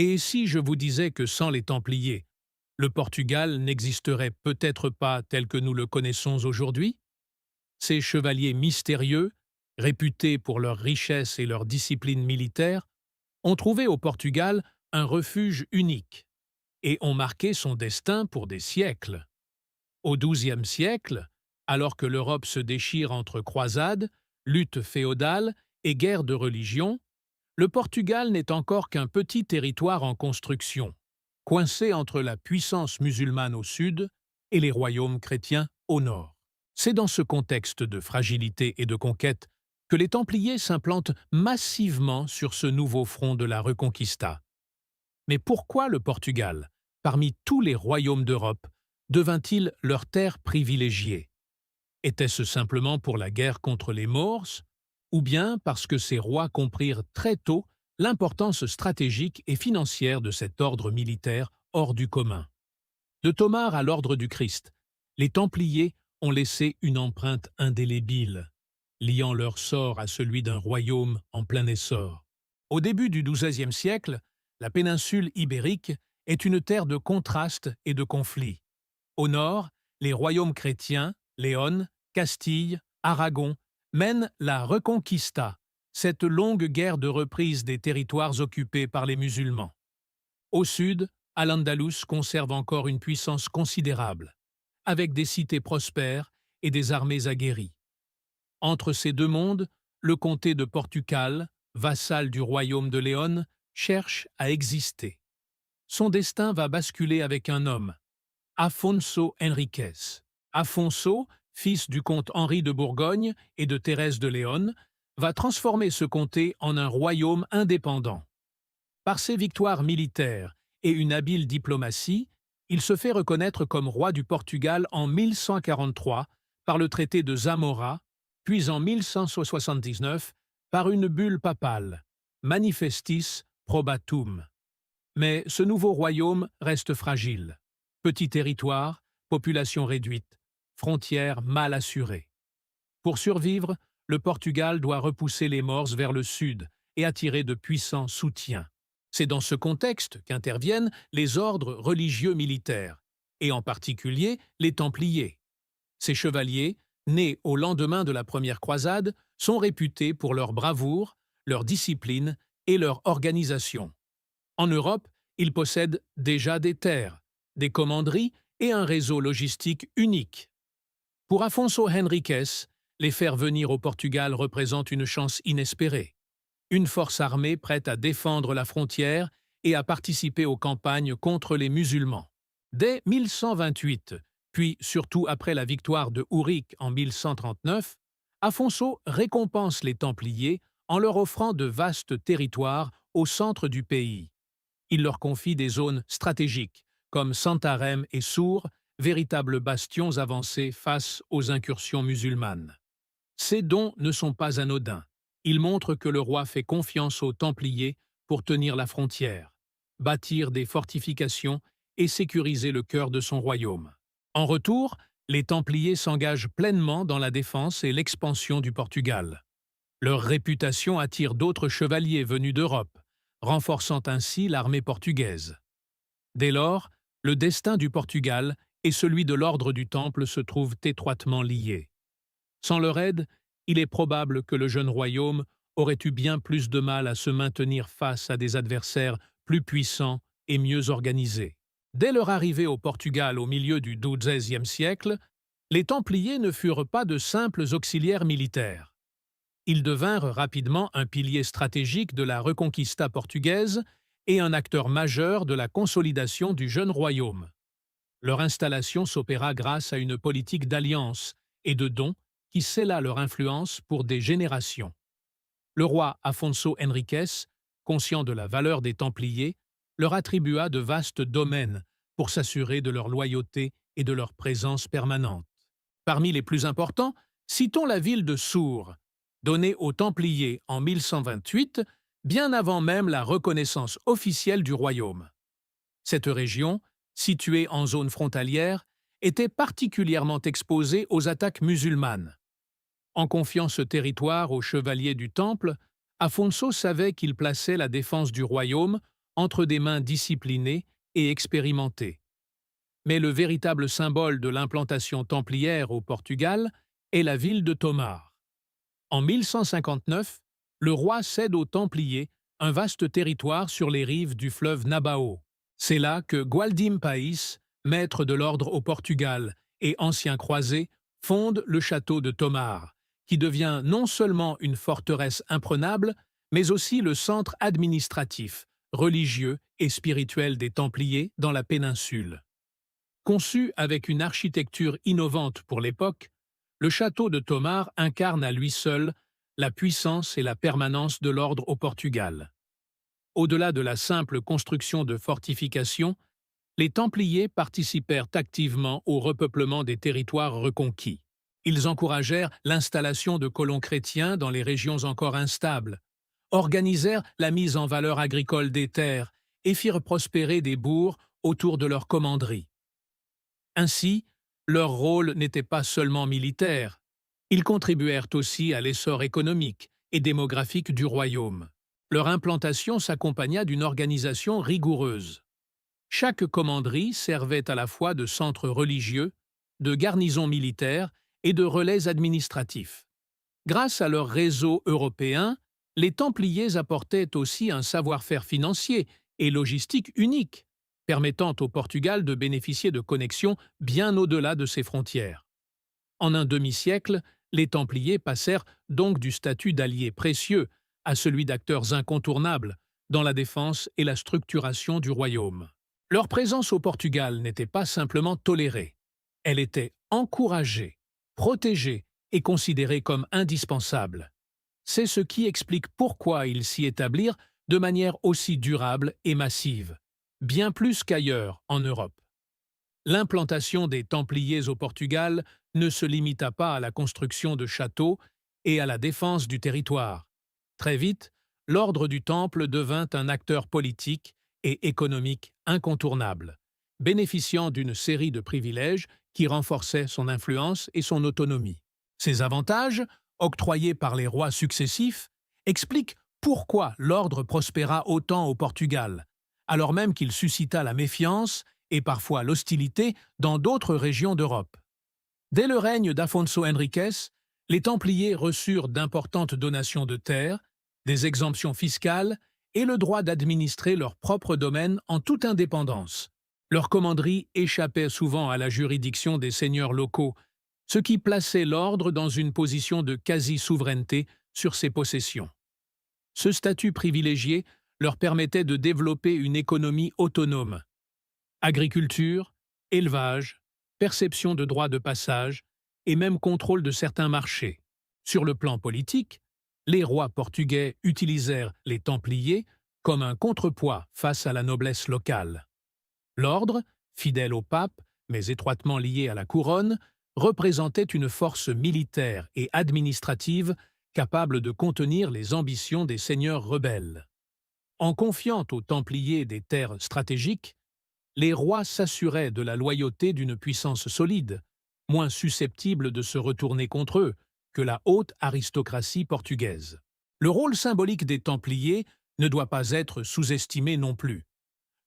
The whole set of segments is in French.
Et si je vous disais que sans les Templiers, le Portugal n'existerait peut-être pas tel que nous le connaissons aujourd'hui? Ces chevaliers mystérieux, réputés pour leur richesse et leur discipline militaire, ont trouvé au Portugal un refuge unique et ont marqué son destin pour des siècles. Au XIIe siècle, alors que l'Europe se déchire entre croisades, luttes féodales et guerres de religion, le Portugal n'est encore qu'un petit territoire en construction, coincé entre la puissance musulmane au sud et les royaumes chrétiens au nord. C'est dans ce contexte de fragilité et de conquête que les Templiers s'implantent massivement sur ce nouveau front de la Reconquista. Mais pourquoi le Portugal, parmi tous les royaumes d'Europe, devint-il leur terre privilégiée? Était-ce simplement pour la guerre contre les Maures, ou bien parce que ces rois comprirent très tôt l'importance stratégique et financière de cet ordre militaire hors du commun? De Thomas à l'ordre du Christ, les Templiers ont laissé une empreinte indélébile, liant leur sort à celui d'un royaume en plein essor. Au début du XIIe siècle, la péninsule ibérique est une terre de contrastes et de conflits. Au nord, les royaumes chrétiens, Léon, Castille, Aragon, mènent la Reconquista, cette longue guerre de reprise des territoires occupés par les musulmans. Au sud, Al-Andalus conserve encore une puissance considérable, avec des cités prospères et des armées aguerries. Entre ces deux mondes, le comté de Portugal, vassal du royaume de Léon, cherche à exister. Son destin va basculer avec un homme, Afonso Henriques. Afonso, fils du comte Henri de Bourgogne et de Thérèse de Léon, va transformer ce comté en un royaume indépendant. Par ses victoires militaires et une habile diplomatie, il se fait reconnaître comme roi du Portugal en 1143 par le traité de Zamora, puis en 1179 par une bulle papale, Manifestis Probatum. Mais ce nouveau royaume reste fragile. Petit territoire, population réduite, frontières mal assurées. Pour survivre, le Portugal doit repousser les Maures vers le sud et attirer de puissants soutiens. C'est dans ce contexte qu'interviennent les ordres religieux militaires, et en particulier les Templiers. Ces chevaliers, nés au lendemain de la première croisade, sont réputés pour leur bravoure, leur discipline et leur organisation. En Europe, ils possèdent déjà des terres, des commanderies et un réseau logistique unique. Pour Afonso Henriques, les faire venir au Portugal représente une chance inespérée. Une force armée prête à défendre la frontière et à participer aux campagnes contre les musulmans. Dès 1128, puis surtout après la victoire de Ourique en 1139, Afonso récompense les Templiers en leur offrant de vastes territoires au centre du pays. Il leur confie des zones stratégiques, comme Santarém et Sour, véritables bastions avancés face aux incursions musulmanes. Ces dons ne sont pas anodins. Ils montrent que le roi fait confiance aux Templiers pour tenir la frontière, bâtir des fortifications et sécuriser le cœur de son royaume. En retour, les Templiers s'engagent pleinement dans la défense et l'expansion du Portugal. Leur réputation attire d'autres chevaliers venus d'Europe, renforçant ainsi l'armée portugaise. Dès lors, le destin du Portugal et celui de l'ordre du Temple se trouvent étroitement liés. Sans leur aide, il est probable que le jeune royaume aurait eu bien plus de mal à se maintenir face à des adversaires plus puissants et mieux organisés. Dès leur arrivée au Portugal au milieu du XIIe siècle, les Templiers ne furent pas de simples auxiliaires militaires. Ils devinrent rapidement un pilier stratégique de la Reconquista portugaise et un acteur majeur de la consolidation du jeune royaume. Leur installation s'opéra grâce à une politique d'alliance et de dons qui scella leur influence pour des générations. Le roi Afonso Henriques, conscient de la valeur des Templiers, leur attribua de vastes domaines pour s'assurer de leur loyauté et de leur présence permanente. Parmi les plus importants, citons la ville de Sour, donnée aux Templiers en 1128, bien avant même la reconnaissance officielle du royaume. Cette région, située en zone frontalière, était particulièrement exposée aux attaques musulmanes. En confiant ce territoire aux chevaliers du Temple, Afonso savait qu'il plaçait la défense du royaume entre des mains disciplinées et expérimentées. Mais le véritable symbole de l'implantation templière au Portugal est la ville de Tomar. En 1159, le roi cède aux Templiers un vaste territoire sur les rives du fleuve Nabao. C'est là que Gualdim País, maître de l'ordre au Portugal et ancien croisé, fonde le château de Tomar, qui devient non seulement une forteresse imprenable, mais aussi le centre administratif, religieux et spirituel des Templiers dans la péninsule. Conçu avec une architecture innovante pour l'époque, le château de Tomar incarne à lui seul la puissance et la permanence de l'ordre au Portugal. Au-delà de la simple construction de fortifications, les Templiers participèrent activement au repeuplement des territoires reconquis. Ils encouragèrent l'installation de colons chrétiens dans les régions encore instables, organisèrent la mise en valeur agricole des terres et firent prospérer des bourgs autour de leur commanderie. Ainsi, leur rôle n'était pas seulement militaire, ils contribuèrent aussi à l'essor économique et démographique du royaume. Leur implantation s'accompagna d'une organisation rigoureuse. Chaque commanderie servait à la fois de centre religieux, de garnison militaire et de relais administratifs. Grâce à leur réseau européen, les Templiers apportaient aussi un savoir-faire financier et logistique unique, permettant au Portugal de bénéficier de connexions bien au-delà de ses frontières. En un demi-siècle, les Templiers passèrent donc du statut d'alliés précieux à celui d'acteurs incontournables dans la défense et la structuration du royaume. Leur présence au Portugal n'était pas simplement tolérée, elle était encouragée, protégée et considérée comme indispensable. C'est ce qui explique pourquoi ils s'y établirent de manière aussi durable et massive, bien plus qu'ailleurs en Europe. L'implantation des Templiers au Portugal ne se limita pas à la construction de châteaux et à la défense du territoire. Très vite, l'ordre du Temple devint un acteur politique et économique incontournable, bénéficiant d'une série de privilèges qui renforçaient son influence et son autonomie. Ces avantages, octroyés par les rois successifs, expliquent pourquoi l'ordre prospéra autant au Portugal, alors même qu'il suscita la méfiance et parfois l'hostilité dans d'autres régions d'Europe. Dès le règne d'Afonso Henriques, les Templiers reçurent d'importantes donations de terres, des exemptions fiscales et le droit d'administrer leur propre domaine en toute indépendance. Leur commanderie échappait souvent à la juridiction des seigneurs locaux, ce qui plaçait l'ordre dans une position de quasi-souveraineté sur ses possessions. Ce statut privilégié leur permettait de développer une économie autonome. Agriculture, élevage, perception de droits de passage et même contrôle de certains marchés. Sur le plan politique, les rois portugais utilisèrent les Templiers comme un contrepoids face à la noblesse locale. L'ordre, fidèle au pape, mais étroitement lié à la couronne, représentait une force militaire et administrative capable de contenir les ambitions des seigneurs rebelles. En confiant aux Templiers des terres stratégiques, les rois s'assuraient de la loyauté d'une puissance solide, moins susceptible de se retourner contre eux que la haute aristocratie portugaise. Le rôle symbolique des Templiers ne doit pas être sous-estimé non plus.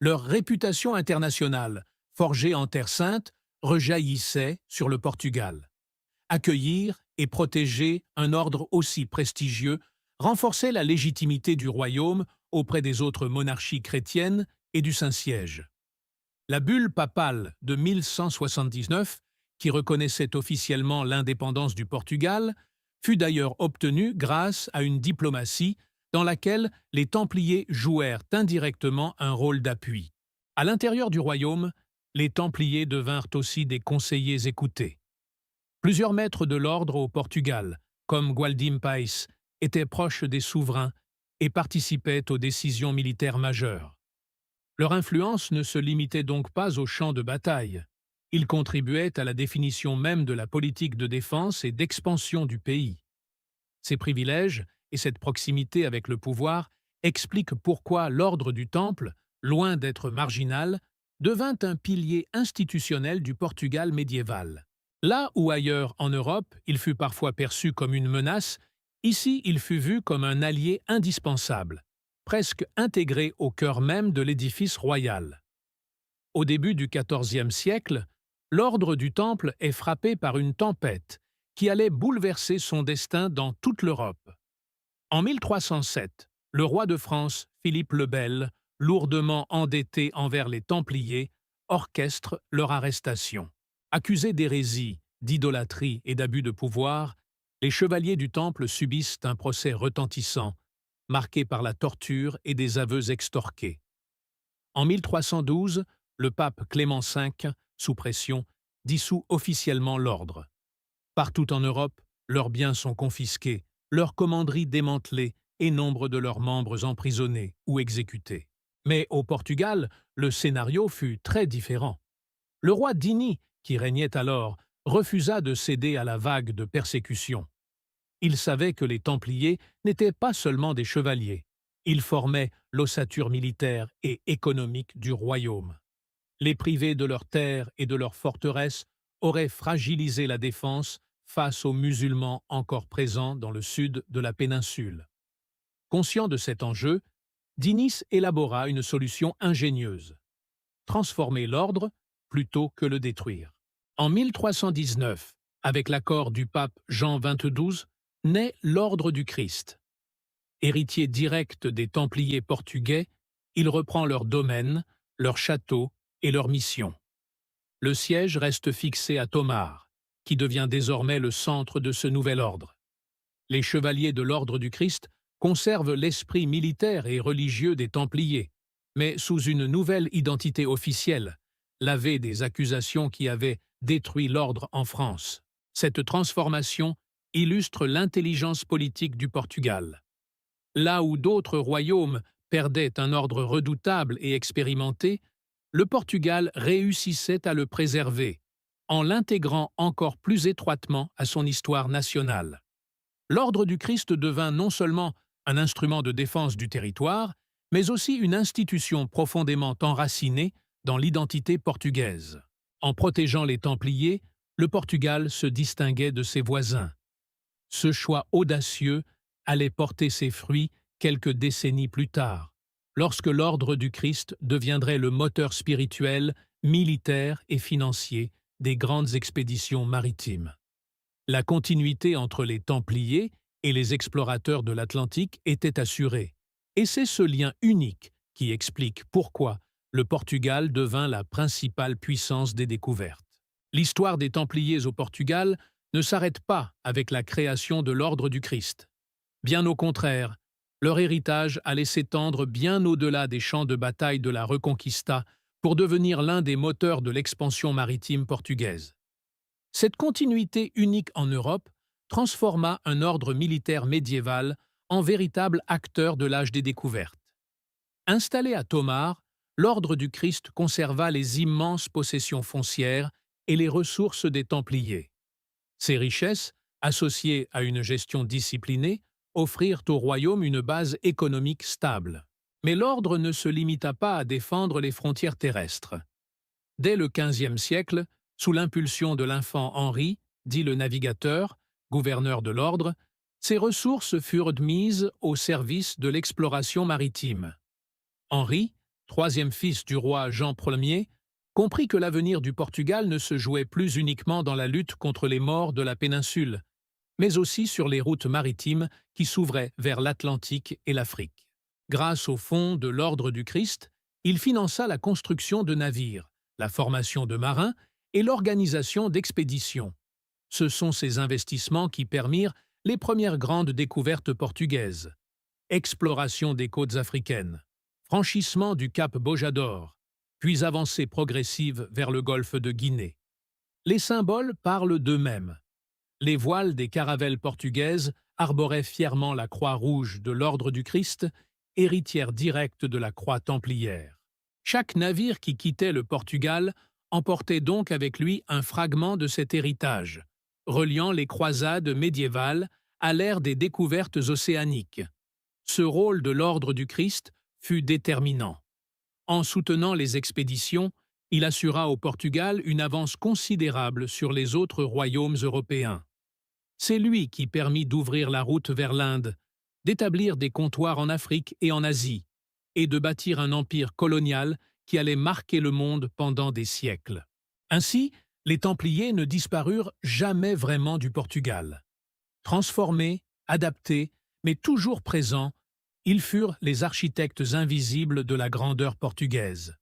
Leur réputation internationale, forgée en Terre Sainte, rejaillissait sur le Portugal. Accueillir et protéger un ordre aussi prestigieux renforçait la légitimité du royaume auprès des autres monarchies chrétiennes et du Saint-Siège. La bulle papale de 1179, qui reconnaissait officiellement l'indépendance du Portugal, fut d'ailleurs obtenue grâce à une diplomatie dans laquelle les Templiers jouèrent indirectement un rôle d'appui. À l'intérieur du royaume, les Templiers devinrent aussi des conseillers écoutés. Plusieurs maîtres de l'ordre au Portugal, comme Gualdim País, étaient proches des souverains et participaient aux décisions militaires majeures. Leur influence ne se limitait donc pas au champ de bataille. Ils contribuaient à la définition même de la politique de défense et d'expansion du pays. Ces privilèges et cette proximité avec le pouvoir expliquent pourquoi l'ordre du Temple, loin d'être marginal, devint un pilier institutionnel du Portugal médiéval. Là où ailleurs en Europe il fut parfois perçu comme une menace, ici il fut vu comme un allié indispensable. presque intégré au cœur même de l'édifice royal. Au début du XIVe siècle, l'ordre du Temple est frappé par une tempête qui allait bouleverser son destin dans toute l'Europe. En 1307, le roi de France, Philippe le Bel, lourdement endetté envers les Templiers, orchestre leur arrestation. Accusés d'hérésie, d'idolâtrie et d'abus de pouvoir, les chevaliers du Temple subissent un procès retentissant, marqué par la torture et des aveux extorqués. En 1312, le pape Clément V, sous pression, dissout officiellement l'ordre. Partout en Europe, leurs biens sont confisqués, leurs commanderies démantelées et nombre de leurs membres emprisonnés ou exécutés. Mais au Portugal, le scénario fut très différent. Le roi Dini, qui régnait alors, refusa de céder à la vague de persécutions. Il savait que les Templiers n'étaient pas seulement des chevaliers. Ils formaient l'ossature militaire et économique du royaume. Les privés de leurs terres et de leurs forteresses auraient fragilisé la défense face aux musulmans encore présents dans le sud de la péninsule. Conscient de cet enjeu, Dinis élabora une solution ingénieuse: transformer l'ordre plutôt que le détruire. En 1319, avec l'accord du pape Jean XXII, naît l'Ordre du Christ. Héritier direct des Templiers portugais, il reprend leurs domaines, leurs châteaux et leurs missions. Le siège reste fixé à Tomar, qui devient désormais le centre de ce nouvel ordre. Les chevaliers de l'Ordre du Christ conservent l'esprit militaire et religieux des Templiers, mais sous une nouvelle identité officielle, lavée des accusations qui avaient détruit l'ordre en France. Cette transformation illustre l'intelligence politique du Portugal. Là où d'autres royaumes perdaient un ordre redoutable et expérimenté, le Portugal réussissait à le préserver, en l'intégrant encore plus étroitement à son histoire nationale. L'Ordre du Christ devint non seulement un instrument de défense du territoire, mais aussi une institution profondément enracinée dans l'identité portugaise. En protégeant les Templiers, le Portugal se distinguait de ses voisins. Ce choix audacieux allait porter ses fruits quelques décennies plus tard, lorsque l'Ordre du Christ deviendrait le moteur spirituel, militaire et financier des grandes expéditions maritimes. La continuité entre les Templiers et les explorateurs de l'Atlantique était assurée, et c'est ce lien unique qui explique pourquoi le Portugal devint la principale puissance des découvertes. L'histoire des Templiers au Portugal ne s'arrête pas avec la création de l'Ordre du Christ. Bien au contraire, leur héritage allait s'étendre bien au-delà des champs de bataille de la Reconquista pour devenir l'un des moteurs de l'expansion maritime portugaise. Cette continuité unique en Europe transforma un ordre militaire médiéval en véritable acteur de l'âge des découvertes. Installé à Tomar, l'Ordre du Christ conserva les immenses possessions foncières et les ressources des Templiers. Ces richesses, associées à une gestion disciplinée, offrirent au royaume une base économique stable. Mais l'ordre ne se limita pas à défendre les frontières terrestres. Dès le XVe siècle, sous l'impulsion de l'infant Henri, dit le navigateur, gouverneur de l'ordre, ses ressources furent mises au service de l'exploration maritime. Henri, troisième fils du roi Jean Ier, comprit que l'avenir du Portugal ne se jouait plus uniquement dans la lutte contre les Maures de la péninsule, mais aussi sur les routes maritimes qui s'ouvraient vers l'Atlantique et l'Afrique. Grâce aux fonds de l'Ordre du Christ, il finança la construction de navires, la formation de marins et l'organisation d'expéditions. Ce sont ces investissements qui permirent les premières grandes découvertes portugaises: exploration des côtes africaines, franchissement du cap Bojador, puis avancée progressive vers le golfe de Guinée. Les symboles parlent d'eux-mêmes. Les voiles des caravelles portugaises arboraient fièrement la croix rouge de l'Ordre du Christ, héritière directe de la croix templière. Chaque navire qui quittait le Portugal emportait donc avec lui un fragment de cet héritage, reliant les croisades médiévales à l'ère des découvertes océaniques. Ce rôle de l'Ordre du Christ fut déterminant. En soutenant les expéditions, il assura au Portugal une avance considérable sur les autres royaumes européens. C'est lui qui permit d'ouvrir la route vers l'Inde, d'établir des comptoirs en Afrique et en Asie, et de bâtir un empire colonial qui allait marquer le monde pendant des siècles. Ainsi, les Templiers ne disparurent jamais vraiment du Portugal. Transformés, adaptés, mais toujours présents, ils furent les architectes invisibles de la grandeur portugaise.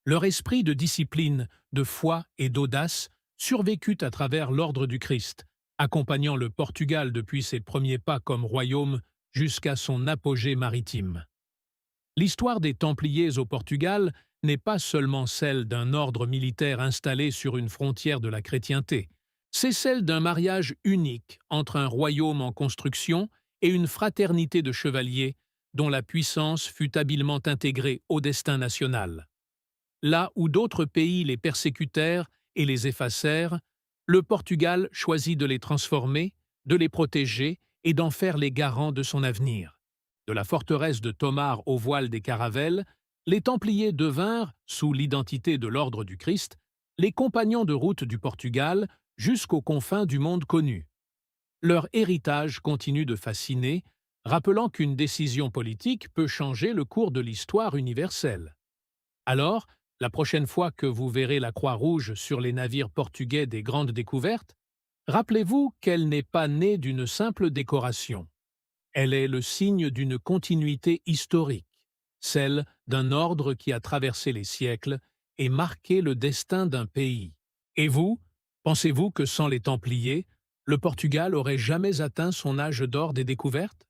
Leur esprit de discipline, de foi et d'audace survécut à travers l'ordre du Christ, accompagnant le Portugal depuis ses premiers pas comme royaume jusqu'à son apogée maritime. L'histoire des Templiers au Portugal n'est pas seulement celle d'un ordre militaire installé sur une frontière de la chrétienté, c'est celle d'un mariage unique entre un royaume en construction et une fraternité de chevaliers dont la puissance fut habilement intégrée au destin national. Là où d'autres pays les persécutèrent et les effacèrent, le Portugal choisit de les transformer, de les protéger et d'en faire les garants de son avenir. De la forteresse de Tomar au voile des Caravelles, les Templiers devinrent, sous l'identité de l'Ordre du Christ, les compagnons de route du Portugal jusqu'aux confins du monde connu. Leur héritage continue de fasciner, rappelant qu'une décision politique peut changer le cours de l'histoire universelle. Alors, la prochaine fois que vous verrez la Croix-Rouge sur les navires portugais des grandes découvertes, rappelez-vous qu'elle n'est pas née d'une simple décoration. Elle est le signe d'une continuité historique, celle d'un ordre qui a traversé les siècles et marqué le destin d'un pays. Et vous, pensez-vous que sans les Templiers, le Portugal aurait jamais atteint son âge d'or des découvertes?